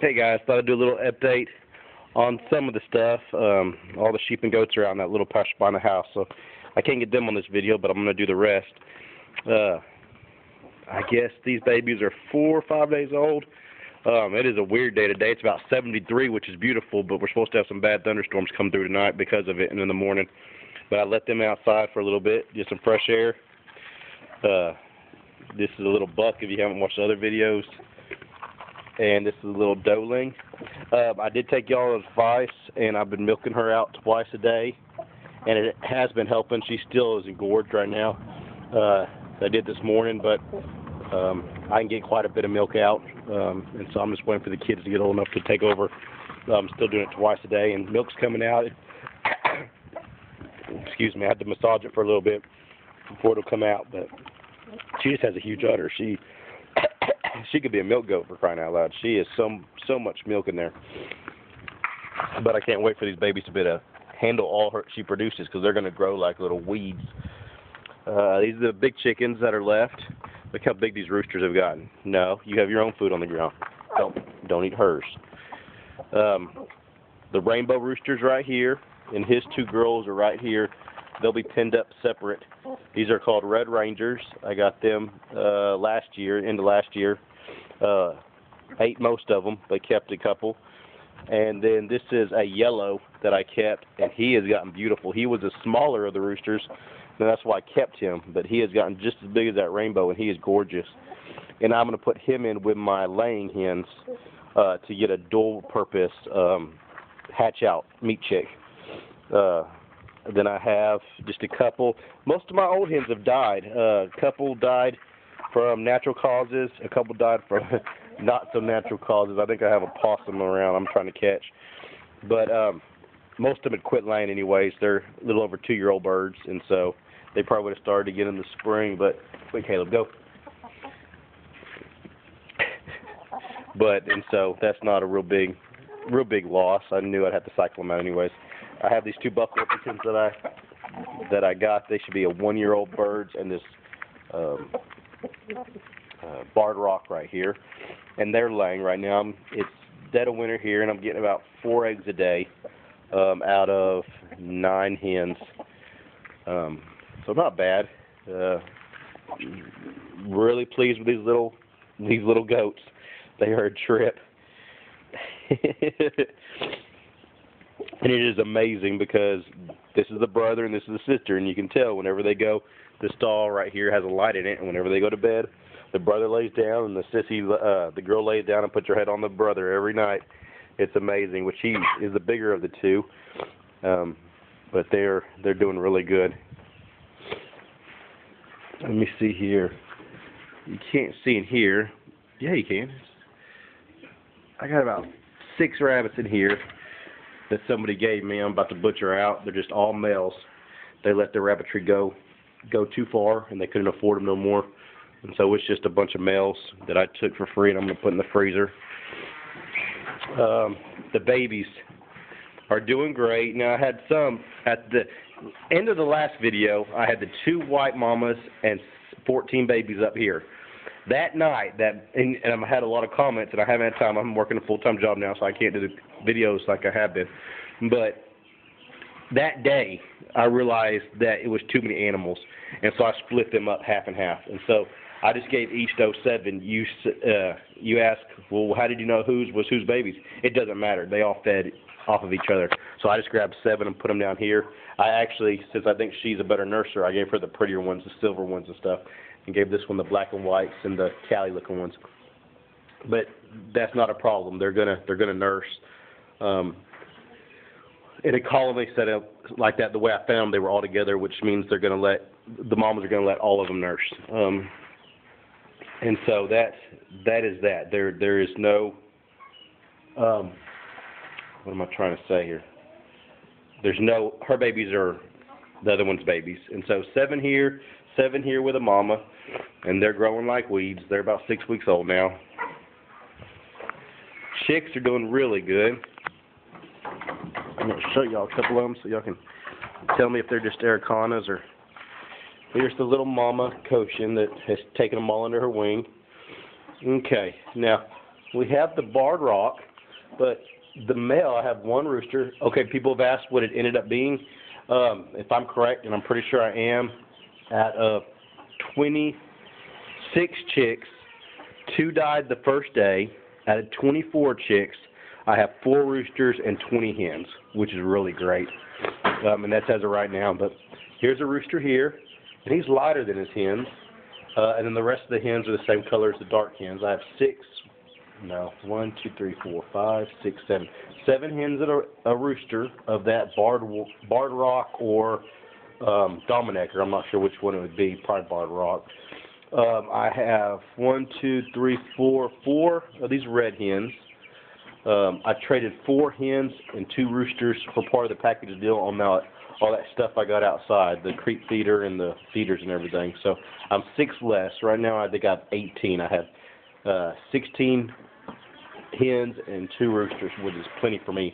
Hey guys, thought I'd do a little update on some of the stuff. All the sheep and goats are out in that little pasture behind the house, so I can't get them on this video, but I'm going to do the rest. I guess these babies are 4 or 5 days old. It is a weird day today. It's about 73, which is beautiful, but we're supposed to have some bad thunderstorms come through tonight because of it and in the morning. But I let them outside for a little bit, get some fresh air. This is a little buck if you haven't watched the other videos. And this is a little doeling. I did take y'all's advice, and I've been milking her out twice a day, and it has been helping. She still is engorged right now. I did this morning, but I can get quite a bit of milk out, and so I'm just waiting for the kids to get old enough to take over. I'm still doing it twice a day, and milk's coming out. Excuse me, I had to massage it for a little bit before it'll come out, but she just has a huge udder. She could be a milk goat, for crying out loud. She is so much milk in there. But I can't wait for these babies to be able to handle all she produces, because they're going to grow like little weeds. These are the big chickens that are left. Look how big these roosters have gotten. No, you have your own food on the ground. Don't eat hers. The rainbow roosters right here, and his 2 girls are right here. They'll be pinned up separate. These are called Red Rangers. I got them last year, into last year. Ate most of them, but kept a couple. And then this is a yellow that I kept, and he has gotten beautiful. He was the smaller of the roosters, and that's why I kept him. But he has gotten just as big as that rainbow, and he is gorgeous. And I'm going to put him in with my laying hens to get a dual-purpose hatch-out meat chick. Then I have just a couple. Most of my old hens have died. A couple died from natural causes. A couple died from not so natural causes. I think I have a possum around I'm trying to catch. But most of them had quit laying anyways. They're a little over 2-year-old birds, and so they probably would have started again in the spring. But wait, Caleb, go. And so that's not a real big loss. I knew I'd have to cycle them out anyways. I have these 2 buck Orpingtons that I got. They should be a 1-year-old birds, and this barred rock right here, and they're laying right now. It's dead of winter here, and I'm getting about 4 eggs a day out of 9 hens. So not bad. Really pleased with these little goats. They are a trip. And it is amazing because this is the brother and this is the sister, and you can tell whenever they go, the stall right here has a light in it, and whenever they go to bed, the brother lays down and the girl lays down and puts her head on the brother every night. It's amazing, which he is the bigger of the 2, but they're doing really good. Let me see here. You can't see in here. Yeah, you can. I got about 6 rabbits in here that somebody gave me. I'm about to butcher out. They're just all males. They let their rabbitry go too far, and they couldn't afford them no more. And so it's just a bunch of males that I took for free, and I'm going to put in the freezer. The babies are doing great. Now, I had some at the end of the last video. I had the 2 white mamas and 14 babies up here. That night, and I had a lot of comments, and I haven't had time. I'm working a full-time job now, so I can't do the videos like I have been. But that day, I realized that it was too many animals, and so I split them up half and half. And so I just gave each those 7. You ask, well, how did you know whose was whose babies? It doesn't matter. They all fed off of each other. So I just grabbed 7 and put them down here. I actually, since I think she's a better nurser, I gave her the prettier ones, the silver ones and stuff, and gave this one the black and whites and the Cali-looking ones. But that's not a problem. They're gonna nurse. In a column they set up like that, the way I found them, they were all together, which means the mamas are gonna let all of them nurse. And so that is that. There is no what am I trying to say here? There's no, her babies are the other one's babies. And so 7 here with a mama, and they're growing like weeds. They're about 6 weeks old now. Chicks are doing really good. I'm going to show y'all a couple of them so y'all can tell me if they're just Aracanas or... Here's the little mama Cochin that has taken them all under her wing. Okay, now we have the barred rock, But the male, I have one rooster. Okay, people have asked what it ended up being. If I'm correct, and I'm pretty sure I am, out of 26 chicks, 2 died the first day. Out of 24 chicks, I have 4 roosters and 20 hens, which is really great. And that's as of right now. But here's a rooster here, and he's lighter than his hens. And then the rest of the hens are the same color as the dark hens. I have 7 hens and a rooster of that Barred Rock or Dominecker. I'm not sure which one it would be. Probably Barred Rock. I have 4 of these red hens. I traded 4 hens and 2 roosters for part of the package deal on all that stuff I got outside, the creep feeder and the feeders and everything. So I'm 6 less. Right now I think I have 18. I have 16 hens and 2 roosters, which is plenty for me.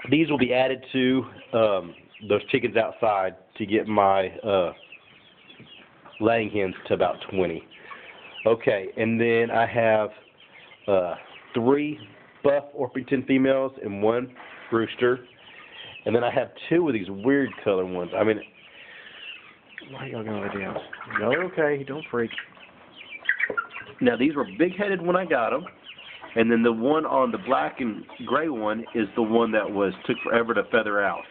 These will be added to those chickens outside to get my laying hens to about 20. Okay, and then I have 3 buff Orpington females and 1 rooster. And then I have 2 of these weird color ones. I mean, why are y'all going to lay down? No, okay, don't freak. Now, these were big-headed when I got them. And then the one on the black and gray one is the one that took forever to feather out.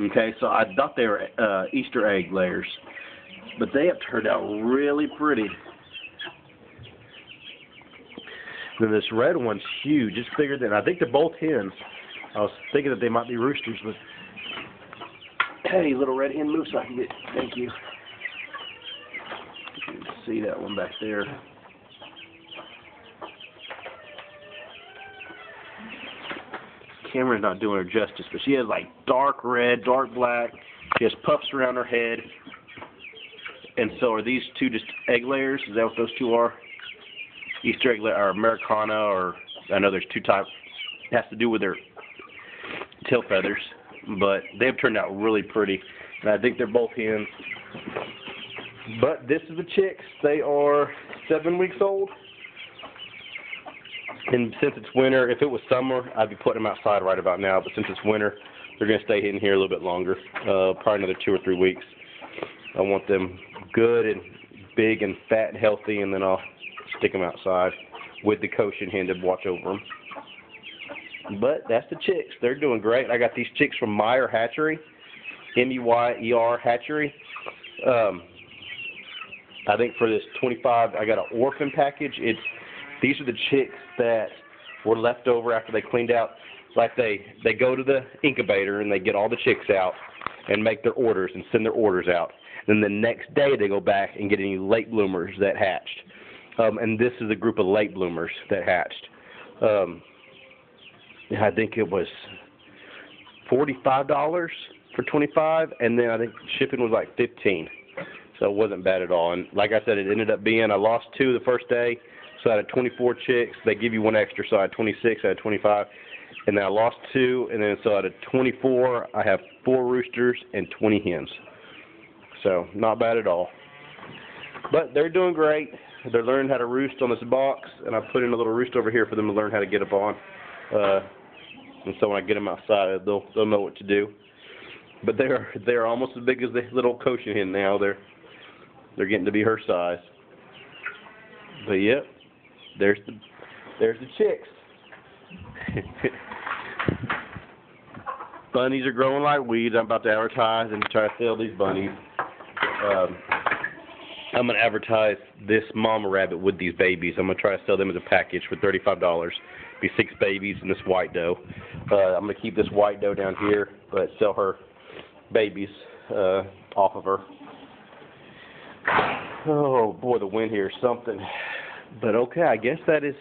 Okay, so I thought they were Easter egg layers. But they have turned out really pretty. Then this red one's huge. It's bigger than, I think they're both hens. I was thinking that they might be roosters, but hey, little red hen, move so I can get, thank you. You can see that one back there. Camera's not doing her justice, but she has like dark red, dark black. She has puffs around her head. And so are these 2 just egg layers? Is that what those 2 are? Easter egg layer, or Americana, or I know there's 2 types. It has to do with their tail feathers, but they've turned out really pretty, and I think they're both hens. But this is the chicks. They are 7 weeks old, and since it's winter, if it was summer, I'd be putting them outside right about now, but since it's winter, they're going to stay in here a little bit longer, probably another 2 or 3 weeks. I want them good and big and fat and healthy, and then I'll stick them outside with the Cochin hen to watch over them. But that's the chicks. They're doing great. I got these chicks from Meyer Hatchery, M-E-Y-E-R Hatchery. I think for this 25, I got an orphan package. These are the chicks that were left over after they cleaned out. Like they go to the incubator and they get all the chicks out and make their orders and send their orders out. Then the next day they go back and get any late bloomers that hatched. And this is a group of late bloomers that hatched. I think it was $45 for 25, and then I think shipping was like $15. So it wasn't bad at all. And like I said, it ended up being, I lost 2 the first day, so I had 24 chicks. They give you 1 extra, so I had 26, I had 25. And then I lost 2, and then so out of 24, I have 4 roosters and 20 hens. So not bad at all. But they're doing great. They're learning how to roost on this box, and I put in a little roost over here for them to learn how to get up on. And so when I get them outside, they'll know what to do. But they're almost as big as the little Cochin hen now. They're getting to be her size. But yep, there's the chicks. Bunnies are growing like weeds. I'm about to advertise and try to sell these bunnies. I'm going to advertise this mama rabbit with these babies. I'm going to try to sell them as a package for $35. Be 6 babies and this white doe. I'm going to keep this white doe down here, but sell her babies off of her. Oh boy, the wind here is something. But okay, I guess that is...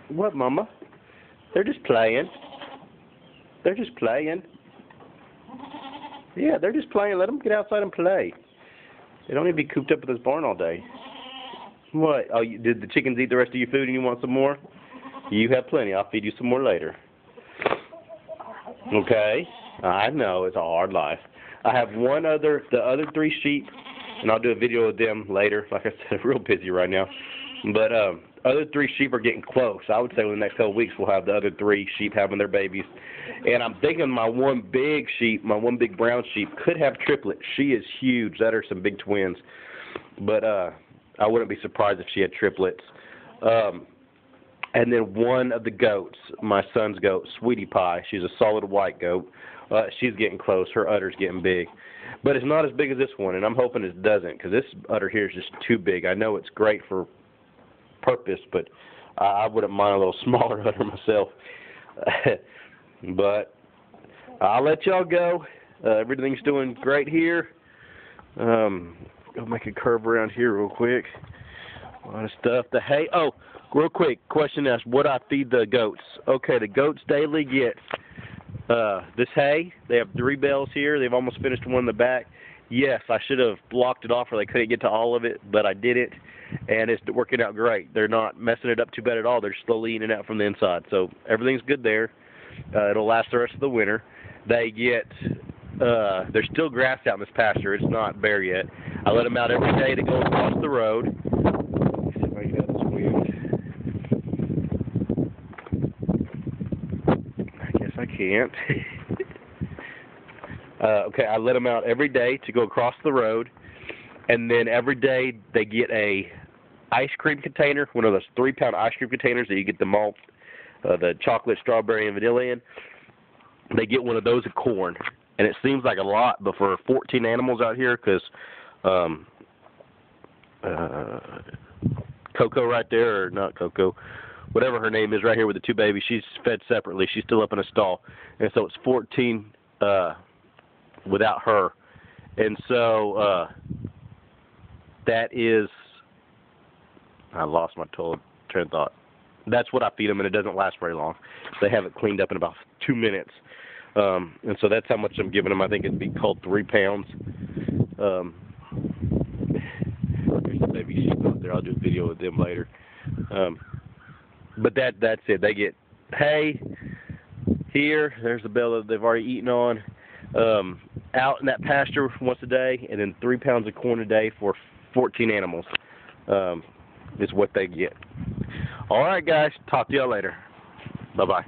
What, Mama? They're just playing. They're just playing. Yeah, they're just playing. Let them get outside and play. They don't need to be cooped up in this barn all day. What? Oh, did the chickens eat the rest of your food and you want some more? You have plenty. I'll feed you some more later. Okay? I know, it's a hard life. I have the other 3 sheep, and I'll do a video of them later. Like I said, I'm real busy right now. But other 3 sheep are getting close. I would say within the next couple of weeks we'll have the other 3 sheep having their babies. And I'm thinking my one big sheep, my one big brown sheep, could have triplets. She is huge. That are some big twins. But I wouldn't be surprised if she had triplets. And then one of the goats, my son's goat, Sweetie Pie, she's a solid white goat. She's getting close. Her udder's getting big. But it's not as big as this one, and I'm hoping it doesn't, because this udder here is just too big. I know it's great for purpose, but I wouldn't mind a little smaller udder myself. But I'll let y'all go. Everything's doing great here. Go make a curve around here real quick. A lot of stuff. The hay. Oh, real quick, question asked, what I feed the goats? Okay, the goats daily get this hay. They have 3 bales here. They've almost finished one in the back. Yes, I should have blocked it off or they couldn't get to all of it, but I didn't, and it's working out great. They're not messing it up too bad at all. They're slowly eating it out from the inside, so everything's good there. It'll last the rest of the winter. They get, there's still grass out in this pasture. It's not bare yet. I let them out every day to go across the road. Let's see if I can get this wind. I guess I can't. Okay, I let them out every day to go across the road, and then every day they get a ice cream container, one of those 3-pound ice cream containers that you get the malt, the chocolate, strawberry, and vanilla in. They get one of those of corn, and it seems like a lot, but for 14 animals out here, because Coco right there, or not Coco, whatever her name is right here with the 2 babies, she's fed separately. She's still up in a stall, and so it's 14 without her. And so that is, I lost my train of thought. That's what I feed them, and it doesn't last very long. They have it cleaned up in about 2 minutes. And so that's how much I'm giving them. I think it'd be called 3 pounds. There's the baby sheep out there. I'll do a video with them later. But that's it. They get hay here. There's the bale that they've already eaten on. Out in that pasture once a day, and then 3 pounds of corn a day for 14 animals is what they get. All right, guys. Talk to y'all later. Bye-bye.